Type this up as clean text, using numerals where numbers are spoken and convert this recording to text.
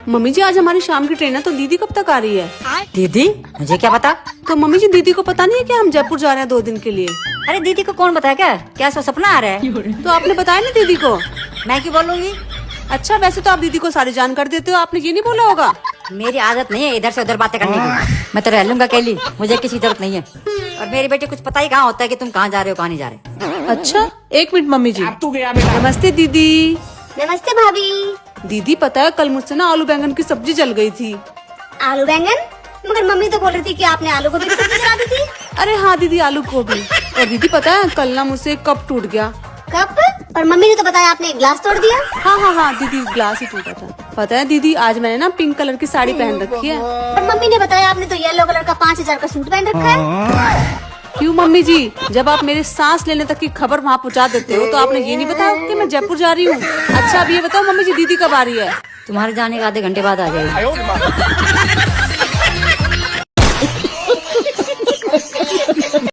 Mummy जी आज हमारी शाम की ट्रेन है तो दीदी कब तक आ रही है? दीदी? मुझे क्या पता। तो मम्मी जी दीदी को पता नहीं है कि हम जयपुर जा रहे हैं 2 दिन के लिए? अरे दीदी को कौन बताया क्या सपना आ रहा है? तो आपने बताया ना दीदी को। मैं क्यों बोलूंगी? अच्छा वैसे तो आप दीदी को सारी जानकारी देते हो, आपने ये नहीं बोला होगा? मेरी आदत नहीं है इधर से उधर बातें करने की। मैं तो रह लूंगा अकेली, मुझे किसी की जरूरत नहीं है। और मेरी बेटी कुछ पता ही कहाँ होता है कि तुम कहाँ जा रहे हो कहाँ नहीं जा रहे। अच्छा 1 मिनट मम्मी जी। नमस्ते दीदी। नमस्ते भाभी। दीदी पता है कल मुझसे ना आलू बैंगन की सब्जी जल गई थी। आलू बैंगन? मगर मम्मी तो बोल रही थी कि आपने आलू गोभी की सब्जी चला दी थी। अरे हाँ दीदी आलू गोभी। और दीदी पता है कल ना मुझसे कप टूट गया। कप? और मम्मी ने तो बताया आपने एक गिलास तोड़ दिया। हाँ दीदी ग्लास ही टूटा था। पता है दीदी आज मैंने ना पिंक कलर की साड़ी पहन रखी है। और मम्मी ने बताया आपने तो येलो कलर का 5000 का सूट पहन रखा है। क्यों मम्मी जी, जब आप मेरे सांस लेने तक की खबर वहाँ पहुँचा देते हो तो आपने ये नहीं बताया कि मैं जयपुर जा रही हूँ? अच्छा अब ये बताओ मम्मी जी दीदी कब आ रही है? तुम्हारे जाने के आधे घंटे बाद आ जाएगी।